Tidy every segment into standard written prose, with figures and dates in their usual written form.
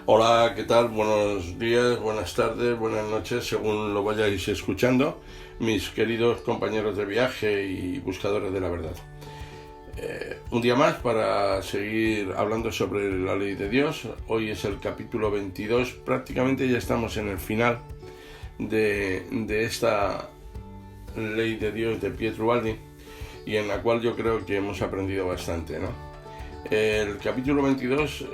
Hola, ¿qué tal? Buenos días, buenas tardes, buenas noches, según lo vayáis escuchando, mis queridos compañeros de viaje y buscadores de la verdad. Un día más para seguir hablando sobre la ley de Dios. Hoy es el capítulo 22, prácticamente ya estamos en el final de esta ley de Dios de Pietro Baldi, y en la cual yo creo que hemos aprendido bastante, ¿no? El capítulo 22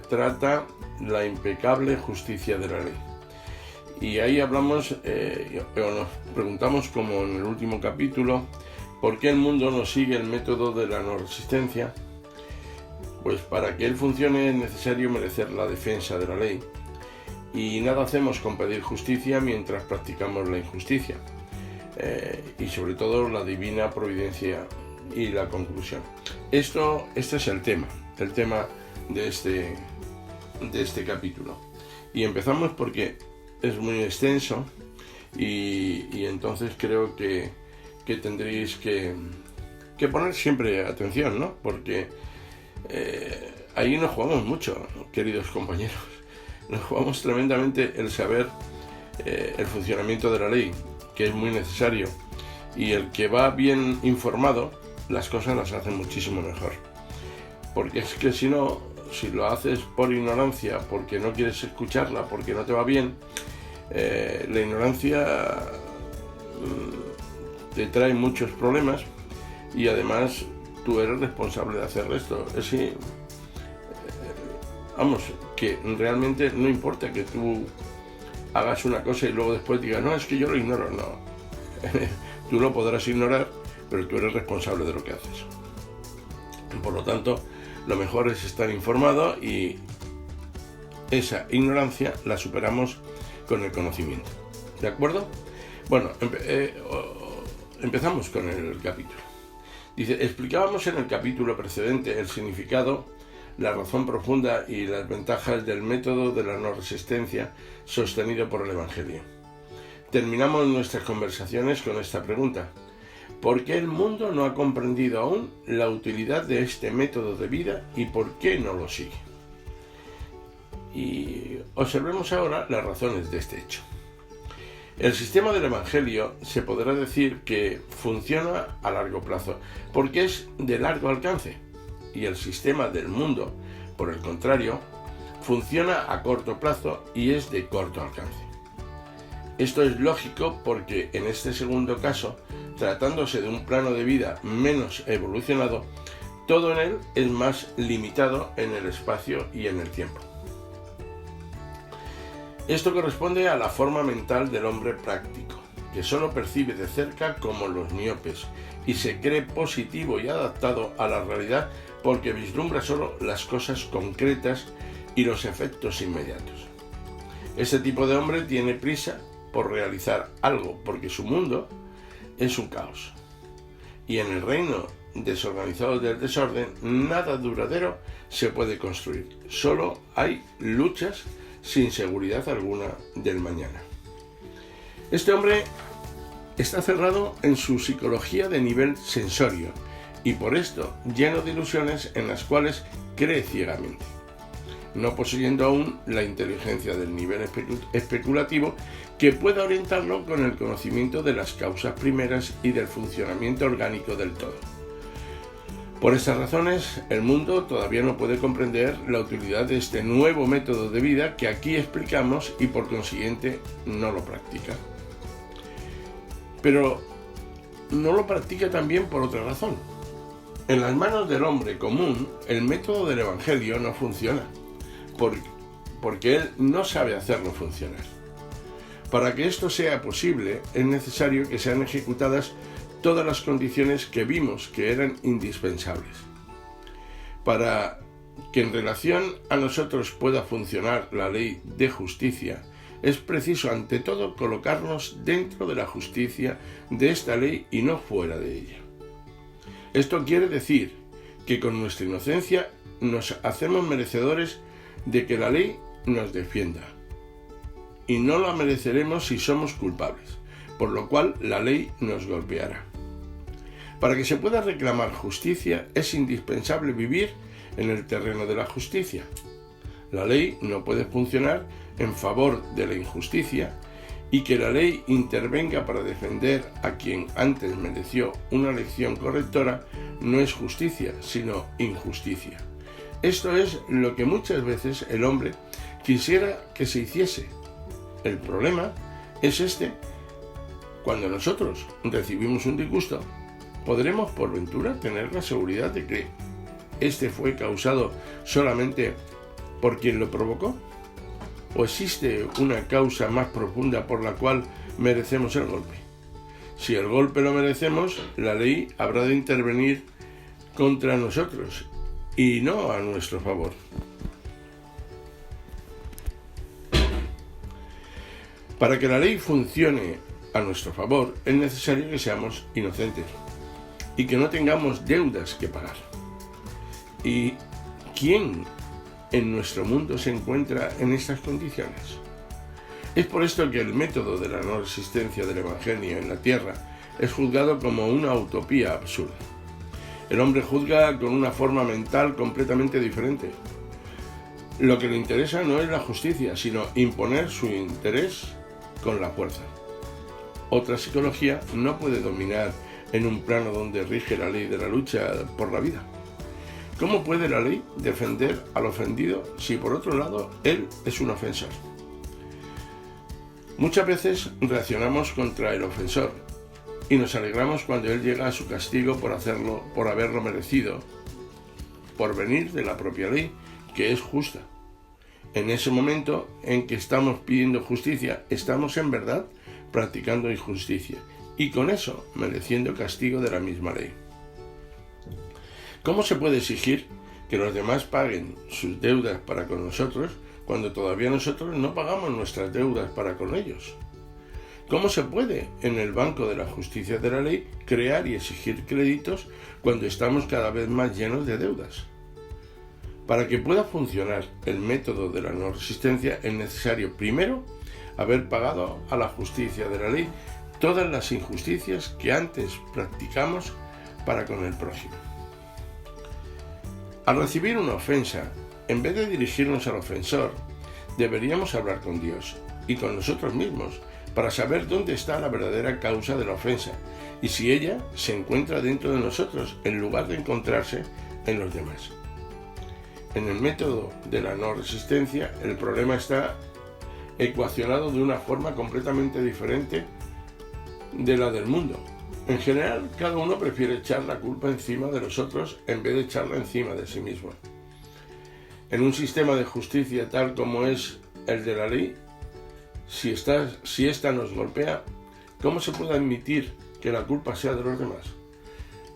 trata la impecable justicia de la ley. Y ahí hablamos, o nos preguntamos, como en el último capítulo, ¿por qué el mundo no sigue el método de la no resistencia? Pues para que él funcione es necesario merecer la defensa de la ley. Y nada hacemos con pedir justicia mientras practicamos la injusticia. Y sobre todo la divina providencia y la conclusión. Este es el tema de este capítulo. Y empezamos porque es muy extenso y entonces creo que tendréis que poner siempre atención, ¿no? Porque ahí nos jugamos mucho, queridos compañeros. Nos jugamos tremendamente el saber el funcionamiento de la ley, que es muy necesario. Y el que va bien informado, las cosas las hace muchísimo mejor. Porque es que si no, si lo haces por ignorancia, porque no quieres escucharla, porque no te va bien, la ignorancia te trae muchos problemas y además tú eres responsable de hacer esto. Es que, que realmente no importa que tú hagas una cosa y luego después digas, no, es que yo lo ignoro. No, tú lo podrás ignorar, pero tú eres responsable de lo que haces. Por lo tanto, lo mejor es estar informado y esa ignorancia la superamos con el conocimiento. ¿De acuerdo? Bueno, empezamos con el capítulo. Dice, explicábamos en el capítulo precedente el significado, la razón profunda y las ventajas del método de la no resistencia sostenido por el Evangelio. Terminamos nuestras conversaciones con esta pregunta: ¿por qué el mundo no ha comprendido aún la utilidad de este método de vida y por qué no lo sigue? Y observemos ahora las razones de este hecho. El sistema del Evangelio se podrá decir que funciona a largo plazo, porque es de largo alcance, y el sistema del mundo, por el contrario, funciona a corto plazo y es de corto alcance. Esto es lógico porque en este segundo caso, tratándose de un plano de vida menos evolucionado, todo en él es más limitado en el espacio y en el tiempo. Esto corresponde a la forma mental del hombre práctico, que solo percibe de cerca como los miopes y se cree positivo y adaptado a la realidad porque vislumbra solo las cosas concretas y los efectos inmediatos. Este tipo de hombre tiene prisa por realizar algo porque su mundo es un caos. Y en el reino desorganizado del desorden, nada duradero se puede construir. Solo hay luchas sin seguridad alguna del mañana. Este hombre está cerrado en su psicología de nivel sensorio y por esto lleno de ilusiones en las cuales cree ciegamente, no poseyendo aún la inteligencia del nivel especulativo que pueda orientarlo con el conocimiento de las causas primeras y del funcionamiento orgánico del todo. Por estas razones, el mundo todavía no puede comprender la utilidad de este nuevo método de vida que aquí explicamos y por consiguiente no lo practica. Pero no lo practica también por otra razón. En las manos del hombre común, el método del Evangelio no funciona, porque él no sabe hacerlo funcionar. Para que esto sea posible, es necesario que sean ejecutadas todas las condiciones que vimos que eran indispensables. Para que en relación a nosotros pueda funcionar la ley de justicia, es preciso ante todo colocarnos dentro de la justicia de esta ley y no fuera de ella. Esto quiere decir que con nuestra inocencia nos hacemos merecedores de que la ley nos defienda. Y no la mereceremos si somos culpables, por lo cual la ley nos golpeará. Para que se pueda reclamar justicia es indispensable vivir en el terreno de la justicia. La ley no puede funcionar en favor de la injusticia, y que la ley intervenga para defender a quien antes mereció una lección correctora no es justicia, sino injusticia. Esto es lo que muchas veces el hombre quisiera que se hiciese. El problema es este: cuando nosotros recibimos un disgusto, ¿podremos por ventura tener la seguridad de que este fue causado solamente por quien lo provocó? ¿O existe una causa más profunda por la cual merecemos el golpe? Si el golpe lo merecemos, la ley habrá de intervenir contra nosotros y no a nuestro favor. Para que la ley funcione a nuestro favor, es necesario que seamos inocentes y que no tengamos deudas que pagar. ¿Y quién en nuestro mundo se encuentra en estas condiciones? Es por esto que el método de la no resistencia del Evangelio en la tierra es juzgado como una utopía absurda. El hombre juzga con una forma mental completamente diferente. Lo que le interesa no es la justicia, sino imponer su interés con la fuerza. Otra psicología no puede dominar en un plano donde rige la ley de la lucha por la vida. ¿Cómo puede la ley defender al ofendido si por otro lado él es un ofensor? Muchas veces reaccionamos contra el ofensor y nos alegramos cuando él llega a su castigo por haberlo merecido, por venir de la propia ley, que es justa. En ese momento en que estamos pidiendo justicia, estamos en verdad practicando injusticia y con eso mereciendo castigo de la misma ley. ¿Cómo se puede exigir que los demás paguen sus deudas para con nosotros cuando todavía nosotros no pagamos nuestras deudas para con ellos? ¿Cómo se puede, en el banco de la justicia de la ley, crear y exigir créditos cuando estamos cada vez más llenos de deudas? Para que pueda funcionar el método de la no resistencia es necesario, primero, haber pagado a la justicia de la ley todas las injusticias que antes practicamos para con el prójimo. Al recibir una ofensa, en vez de dirigirnos al ofensor, deberíamos hablar con Dios y con nosotros mismos para saber dónde está la verdadera causa de la ofensa y si ella se encuentra dentro de nosotros en lugar de encontrarse en los demás. En el método de la no resistencia, el problema está ecuacionado de una forma completamente diferente de la del mundo. En general, cada uno prefiere echar la culpa encima de los otros en vez de echarla encima de sí mismo. En un sistema de justicia tal como es el de la ley, si ésta nos golpea, ¿cómo se puede admitir que la culpa sea de los demás?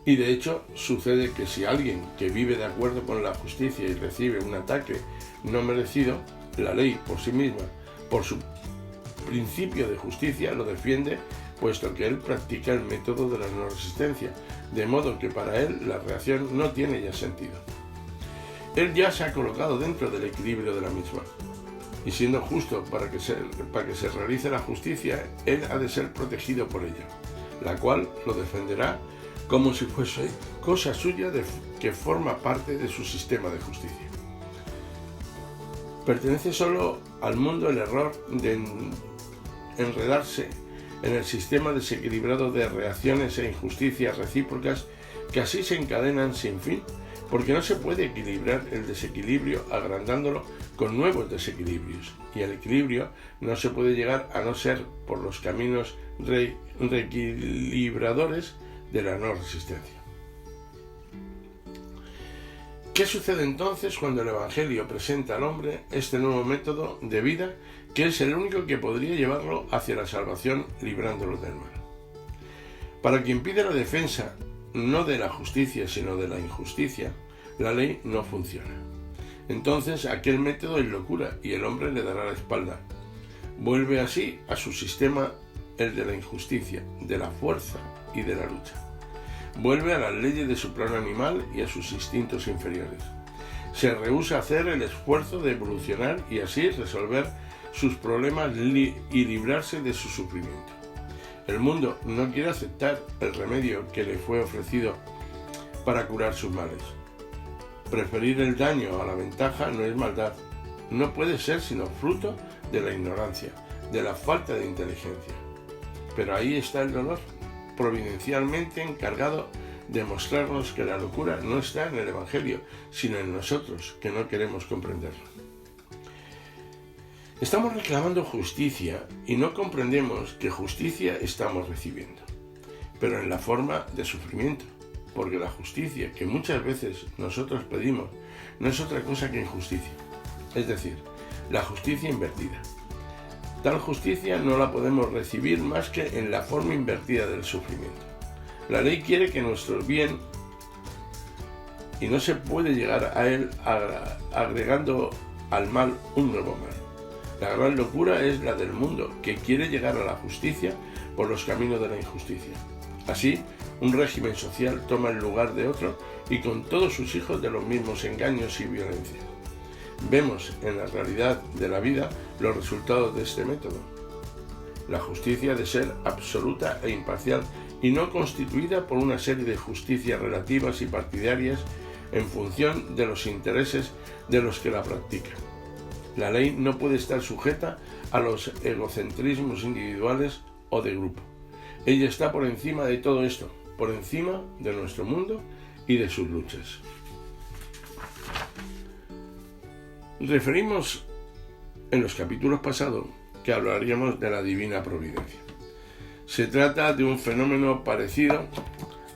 Y de hecho, sucede que si alguien que vive de acuerdo con la justicia y recibe un ataque no merecido, la ley por sí misma, por su principio de justicia, lo defiende, puesto que él practica el método de la no resistencia, de modo que para él la reacción no tiene ya sentido. Él ya se ha colocado dentro del equilibrio de la misma, y siendo justo para que se realice la justicia, él ha de ser protegido por ella, la cual lo defenderá como si fuese cosa suya que forma parte de su sistema de justicia. Pertenece solo al mundo el error de enredarse en el sistema desequilibrado de reacciones e injusticias recíprocas que así se encadenan sin fin, porque no se puede equilibrar el desequilibrio agrandándolo con nuevos desequilibrios, y al equilibrio no se puede llegar a no ser por los caminos reequilibradores de la no resistencia. ¿Qué sucede entonces cuando el Evangelio presenta al hombre este nuevo método de vida que es el único que podría llevarlo hacia la salvación librándolo del mal? Para quien pide la defensa no de la justicia sino de la injusticia, la ley no funciona. Entonces aquel método es locura y el hombre le dará la espalda. Vuelve así a su sistema, el de la injusticia, de la fuerza y de la lucha. Vuelve a las leyes de su plano animal y a sus instintos inferiores. Se rehúsa a hacer el esfuerzo de evolucionar y así resolver sus problemas y librarse de su sufrimiento. El mundo no quiere aceptar el remedio que le fue ofrecido para curar sus males. Preferir el daño a la ventaja no es maldad, no puede ser sino fruto de la ignorancia, de la falta de inteligencia. Pero ahí está el dolor, providencialmente encargado de mostrarnos que la locura no está en el Evangelio, sino en nosotros, que no queremos comprenderlo. Estamos reclamando justicia y no comprendemos que justicia estamos recibiendo, pero en la forma de sufrimiento, porque la justicia que muchas veces nosotros pedimos no es otra cosa que injusticia, es decir, la justicia invertida. Tal justicia no la podemos recibir más que en la forma invertida del sufrimiento. La ley quiere que nuestro bien, y no se puede llegar a él agregando al mal un nuevo mal. La gran locura es la del mundo, que quiere llegar a la justicia por los caminos de la injusticia. Así, un régimen social toma el lugar de otro y con todos sus hijos de los mismos engaños y violencia. Vemos en la realidad de la vida los resultados de este método. La justicia ha de ser absoluta e imparcial y no constituida por una serie de justicias relativas y partidarias en función de los intereses de los que la practican. La ley no puede estar sujeta a los egocentrismos individuales o de grupo. Ella está por encima de todo esto, por encima de nuestro mundo y de sus luchas. Referimos en los capítulos pasados que hablaríamos de la divina providencia. Se trata de un fenómeno parecido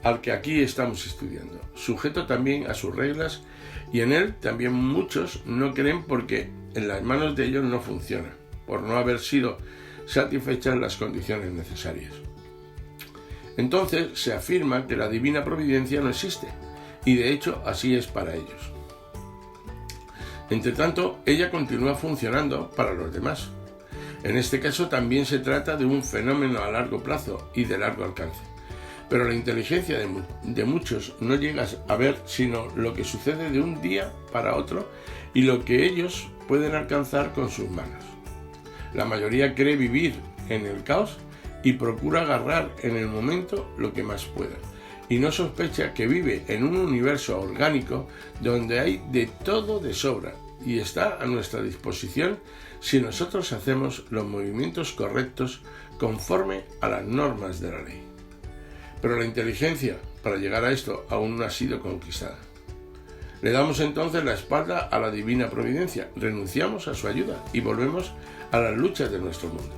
al que aquí estamos estudiando, sujeto también a sus reglas, y en él también muchos no creen porque en las manos de ellos no funciona, por no haber sido satisfechas las condiciones necesarias. Entonces se afirma que la divina providencia no existe, y de hecho así es para ellos. Entre tanto, ella continúa funcionando para los demás. En este caso también se trata de un fenómeno a largo plazo y de largo alcance. Pero la inteligencia de muchos no llega a ver sino lo que sucede de un día para otro y lo que ellos pueden alcanzar con sus manos. La mayoría cree vivir en el caos y procura agarrar en el momento lo que más pueda, y no sospecha que vive en un universo orgánico donde hay de todo de sobra y está a nuestra disposición si nosotros hacemos los movimientos correctos conforme a las normas de la ley. Pero la inteligencia para llegar a esto aún no ha sido conquistada. Le damos entonces la espalda a la divina providencia, renunciamos a su ayuda y volvemos a las luchas de nuestro mundo.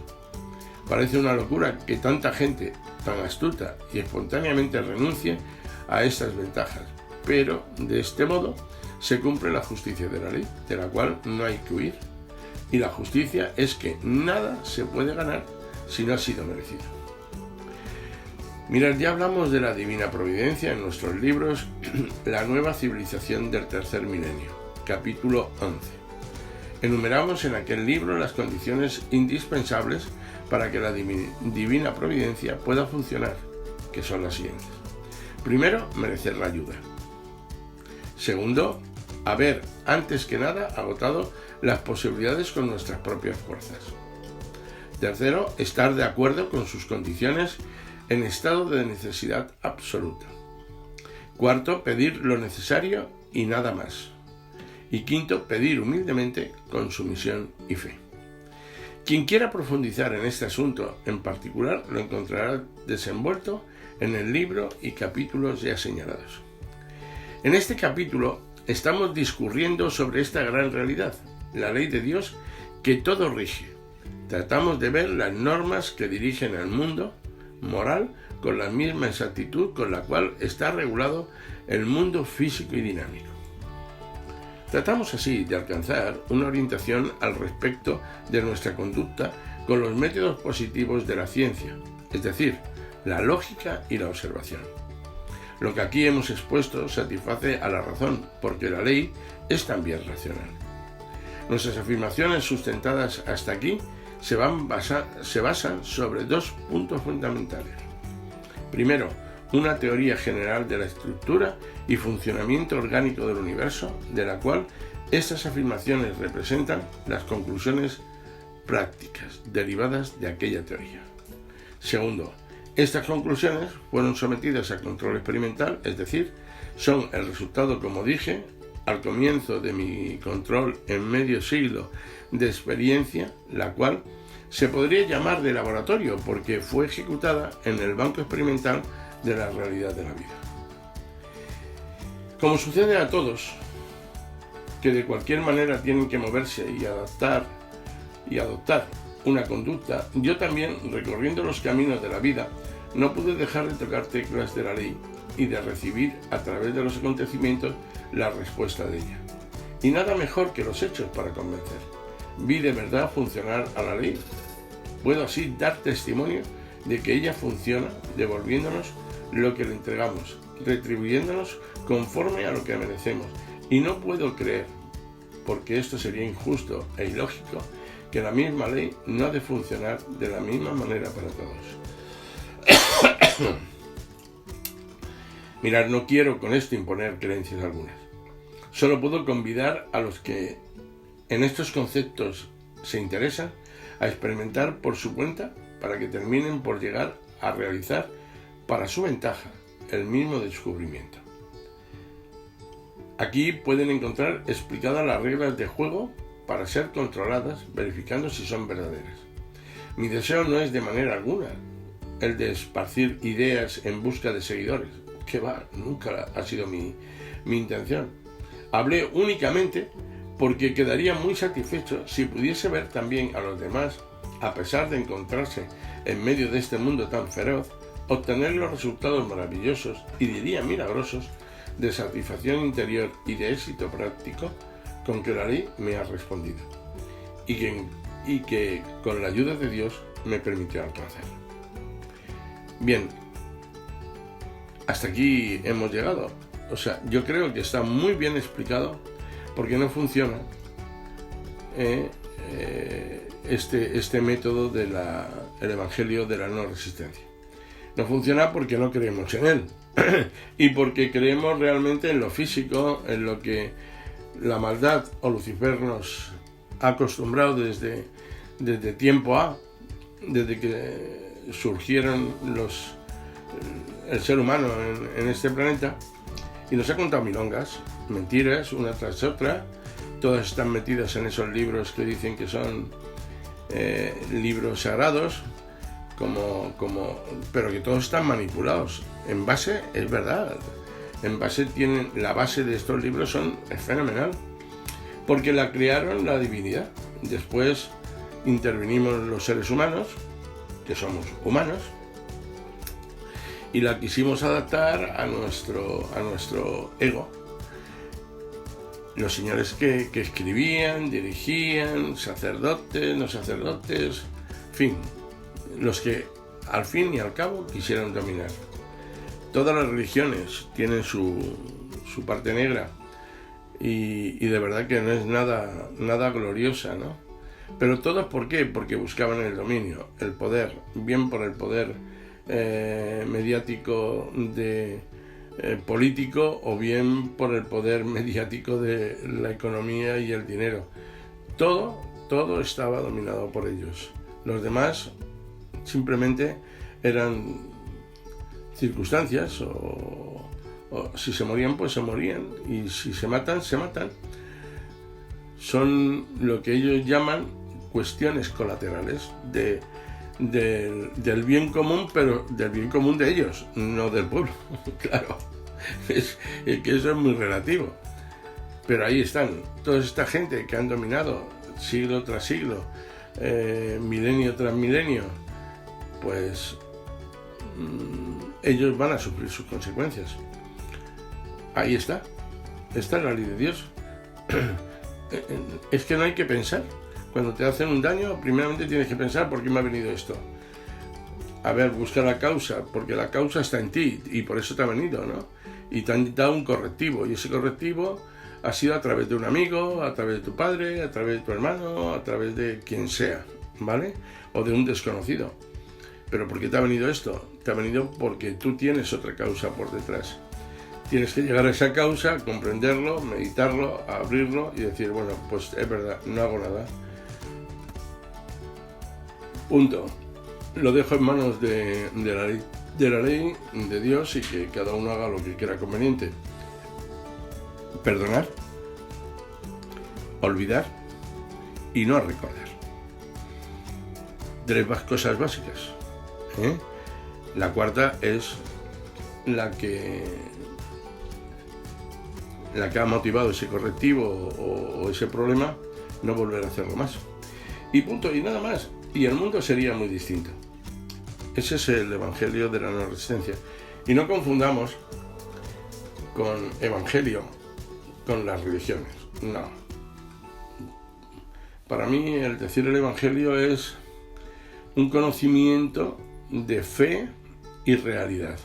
Parece una locura que tanta gente tan astuta y espontáneamente renuncie a estas ventajas, pero de este modo se cumple la justicia de la ley, de la cual no hay que huir. Y la justicia es que nada se puede ganar si no ha sido merecido. Mirad, ya hablamos de la divina providencia en nuestros libros La nueva civilización del tercer milenio, capítulo 11. Enumeramos en aquel libro las condiciones indispensables para que la divina providencia pueda funcionar, que son las siguientes. Primero, merecer la ayuda. Segundo, haber, antes que nada, agotado las posibilidades con nuestras propias fuerzas. Tercero, estar de acuerdo con sus condiciones en estado de necesidad absoluta. Cuarto, pedir lo necesario y nada más. Y quinto, pedir humildemente con sumisión y fe. Quien quiera profundizar en este asunto en particular lo encontrará desenvuelto en el libro y capítulos ya señalados. En este capítulo estamos discurriendo sobre esta gran realidad, la ley de Dios que todo rige. Tratamos de ver las normas que dirigen al mundo moral con la misma exactitud con la cual está regulado el mundo físico y dinámico. Tratamos así de alcanzar una orientación al respecto de nuestra conducta con los métodos positivos de la ciencia, es decir, la lógica y la observación. Lo que aquí hemos expuesto satisface a la razón, porque la ley es también racional. Nuestras afirmaciones sustentadas hasta aquí se basan sobre dos puntos fundamentales. Primero, una teoría general de la estructura y funcionamiento orgánico del universo, de la cual estas afirmaciones representan las conclusiones prácticas derivadas de aquella teoría. Segundo, estas conclusiones fueron sometidas a control experimental, es decir, son el resultado, como dije, al comienzo de mi control en medio siglo de experiencia, la cual se podría llamar de laboratorio porque fue ejecutada en el banco experimental de la realidad de la vida. Como sucede a todos, que de cualquier manera tienen que moverse y adaptar y adoptar una conducta, yo también, recorriendo los caminos de la vida, no pude dejar de tocar teclas de la ley y de recibir a través de los acontecimientos la respuesta de ella. Y nada mejor que los hechos para convencer. Vi de verdad funcionar a la ley. Puedo así dar testimonio de que ella funciona devolviéndonos lo que le entregamos, retribuyéndonos conforme a lo que merecemos. Y no puedo creer, porque esto sería injusto e ilógico, que la misma ley no ha de funcionar de la misma manera para todos. Mirad, no quiero con esto imponer creencias algunas. Solo puedo convidar a los que en estos conceptos se interesan a experimentar por su cuenta para que terminen por llegar a realizar para su ventaja el mismo descubrimiento. Aquí pueden encontrar explicadas las reglas de juego para ser controladas, verificando si son verdaderas. Mi deseo no es de manera alguna el de esparcir ideas en busca de seguidores, que nunca ha sido mi intención. Hablé únicamente porque quedaría muy satisfecho si pudiese ver también a los demás, a pesar de encontrarse en medio de este mundo tan feroz, obtener los resultados maravillosos y diría milagrosos de satisfacción interior y de éxito práctico con que la ley me ha respondido y que con la ayuda de Dios me permitió alcanzar. Bien, hasta aquí hemos llegado. O sea, yo creo que está muy bien explicado por qué no funciona este método del Evangelio de la no resistencia. No funciona porque no creemos en él y porque creemos realmente en lo físico, en lo que la maldad o Lucifer nos ha acostumbrado desde tiempo desde que surgieron el ser humano en este planeta, y nos ha contado milongas, mentiras, una tras otra. Todas están metidas en esos libros que dicen que son libros sagrados, pero que todos están manipulados. En base, es verdad, la base de estos libros es fenomenal, porque la crearon la divinidad. Después intervinimos los seres humanos, que somos humanos, y la quisimos adaptar a nuestro ego. Los señores que escribían, dirigían, sacerdotes, no sacerdotes, en fin, los que al fin y al cabo quisieron dominar. Todas las religiones tienen su parte negra y de verdad que no es nada gloriosa, ¿no? Pero todos, ¿por qué? Porque buscaban el dominio, el poder, bien por el poder mediático político o bien por el poder mediático de la economía y el dinero. Todo estaba dominado por ellos. Los demás simplemente eran circunstancias o si se morían, pues se morían, y si se matan, se matan. Son lo que ellos llaman cuestiones colaterales del bien común, pero del bien común de ellos, no del pueblo. Claro, es que eso es muy relativo. Pero ahí están, toda esta gente que han dominado siglo tras siglo, milenio tras milenio, pues ellos van a sufrir sus consecuencias. Ahí está, esta es la ley de Dios. Es que no hay que pensar. Cuando te hacen un daño, primeramente tienes que pensar: ¿por qué me ha venido esto? A ver, busca la causa, porque la causa está en ti y por eso te ha venido, ¿no? Y te han dado un correctivo, y ese correctivo ha sido a través de un amigo, a través de tu padre, a través de tu hermano, a través de quien sea, ¿vale? O de un desconocido. ¿Pero por qué te ha venido esto? Te ha venido porque tú tienes otra causa por detrás. Tienes que llegar a esa causa, comprenderlo, meditarlo, abrirlo y decir: bueno, pues es verdad, no hago nada. Punto. Lo dejo en manos de la ley de Dios, y que cada uno haga lo que quiera conveniente. Perdonar, olvidar y no recordar. 3 cosas básicas, ¿eh? La cuarta es la que ha motivado ese correctivo o ese problema, no volver a hacerlo más. Y punto, y nada más. Y el mundo sería muy distinto. Ese es el evangelio de la no resistencia. Y no confundamos con evangelio con las religiones. No. Para mí el decir el evangelio es un conocimiento de fe y realidad.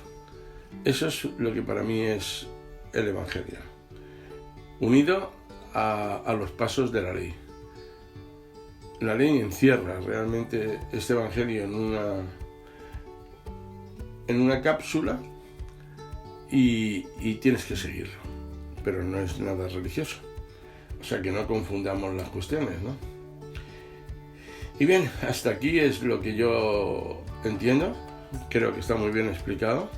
Eso es lo que para mí es el evangelio, unido a los pasos de la ley. La ley encierra realmente este evangelio en una cápsula y tienes que seguirlo, pero no es nada religioso. O sea que no confundamos las cuestiones, ¿no? Y bien, hasta aquí es lo que yo entiendo. Creo que está muy bien explicado.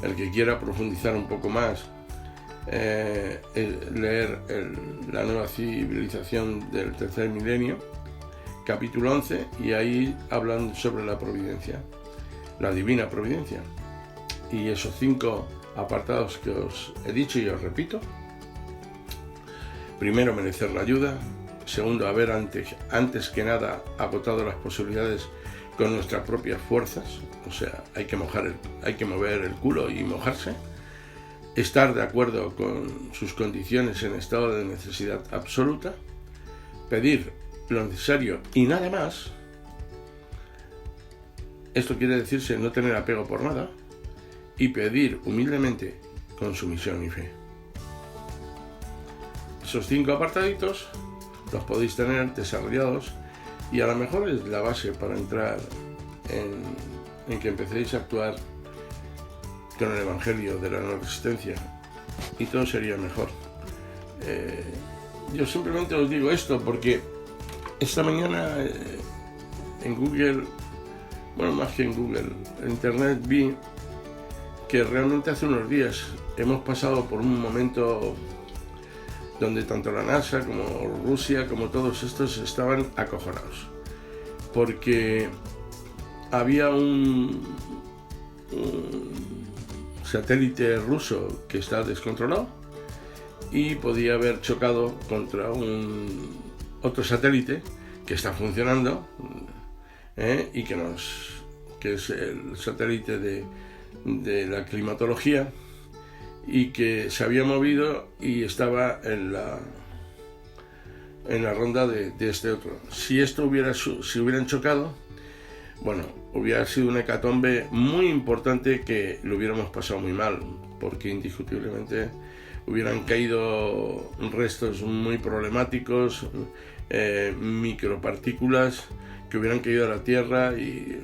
El que quiera profundizar un poco más, leer la nueva civilización del tercer milenio, capítulo 11, y ahí hablan sobre la providencia, la divina providencia. Y esos 5 apartados que os he dicho y os repito. Primero, merecer la ayuda. Segundo, haber antes que nada agotado las posibilidades con nuestras propias fuerzas. O sea, hay que mover el culo y mojarse. Estar de acuerdo con sus condiciones en estado de necesidad absoluta. Pedir lo necesario y nada más. Esto quiere decirse no tener apego por nada. Y pedir humildemente con sumisión y fe. Esos 5 apartaditos los podéis tener desarrollados y a lo mejor es la base para entrar en que empecéis a actuar con el evangelio de la no resistencia y todo sería mejor. Yo simplemente os digo esto porque esta mañana en Google, bueno, más que en Google, en Internet vi que realmente hace unos días hemos pasado por un momento donde tanto la NASA como Rusia, como todos estos, estaban acojonados. Porque había un satélite ruso que está descontrolado y podía haber chocado contra otro satélite que está funcionando y que es el satélite de la climatología, y que se había movido y estaba en la ronda de este otro. Si hubieran chocado, bueno, hubiera sido una hecatombe muy importante que lo hubiéramos pasado muy mal, porque indiscutiblemente hubieran caído restos muy problemáticos, micropartículas que hubieran caído a la Tierra y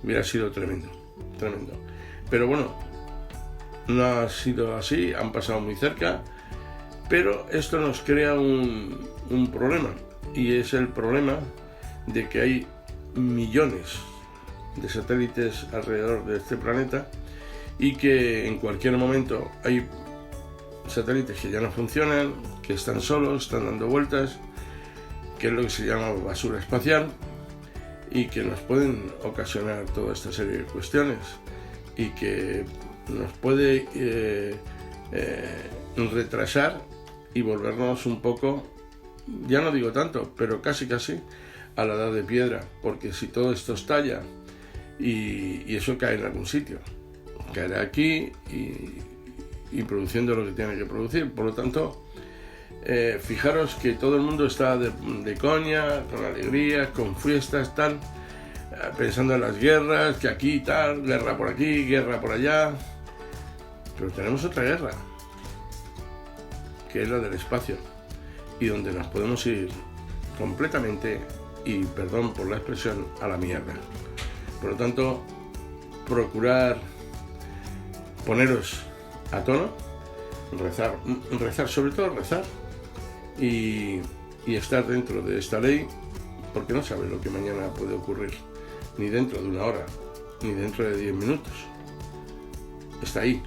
hubiera sido tremendo. Pero bueno, no ha sido así, han pasado muy cerca, pero esto nos crea un problema, y es el problema de que hay millones de satélites alrededor de este planeta y que en cualquier momento hay satélites que ya no funcionan, que están solos, están dando vueltas, que es lo que se llama basura espacial, y que nos pueden ocasionar toda esta serie de cuestiones y que nos puede retrasar y volvernos un poco, ya no digo tanto, pero casi a la edad de piedra, porque si todo esto estalla y eso cae en algún sitio, caerá aquí y produciendo lo que tiene que producir. Por lo tanto, fijaros que todo el mundo está de coña, con alegría, con fiestas, tal, pensando en las guerras, que aquí tal, guerra por aquí, guerra por allá. Pero tenemos otra guerra, que es la del espacio, y donde nos podemos ir completamente, y perdón por la expresión, a la mierda. Por lo tanto, procurar poneros a tono, rezar, sobre todo rezar, y estar dentro de esta ley, porque no sabes lo que mañana puede ocurrir, ni dentro de 1 hora, ni dentro de 10 minutos. Está ahí.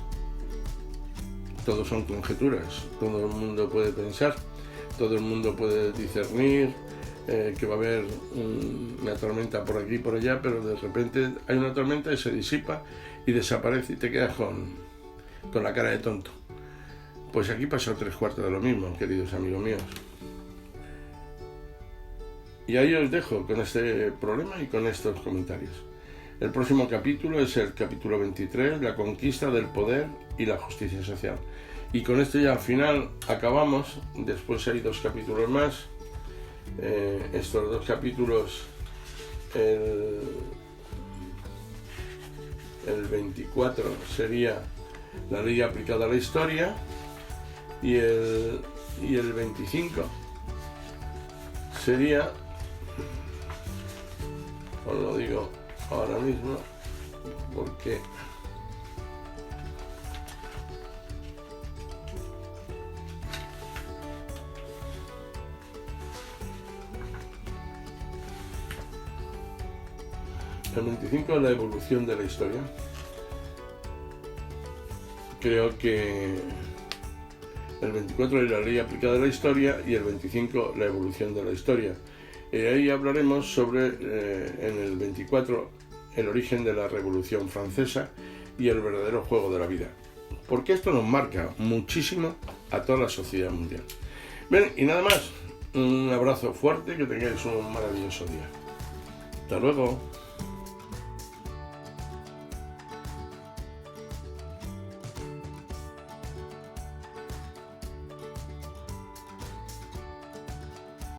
Todo son conjeturas, todo el mundo puede pensar, todo el mundo puede discernir que va a haber una tormenta por aquí y por allá, pero de repente hay una tormenta y se disipa y desaparece y te quedas con la cara de tonto. Pues aquí pasa 3/4 de lo mismo, queridos amigos míos. Y ahí os dejo con este problema y con estos comentarios. El próximo capítulo es el capítulo 23, la conquista del poder y la justicia social. Y con esto ya al final acabamos. Después hay 2 capítulos más. Estos 2 capítulos, el 24 sería la ley aplicada a la historia y el 25 sería, os lo digo ahora mismo porque el 25 es la evolución de la historia. Creo que el 24 es la ley aplicada a la historia y el 25 la evolución de la historia. Ahí hablaremos sobre, en el 24, el origen de la Revolución Francesa y el verdadero juego de la vida. Porque esto nos marca muchísimo a toda la sociedad mundial. Bien, y nada más. Un abrazo fuerte, que tengáis un maravilloso día. Hasta luego.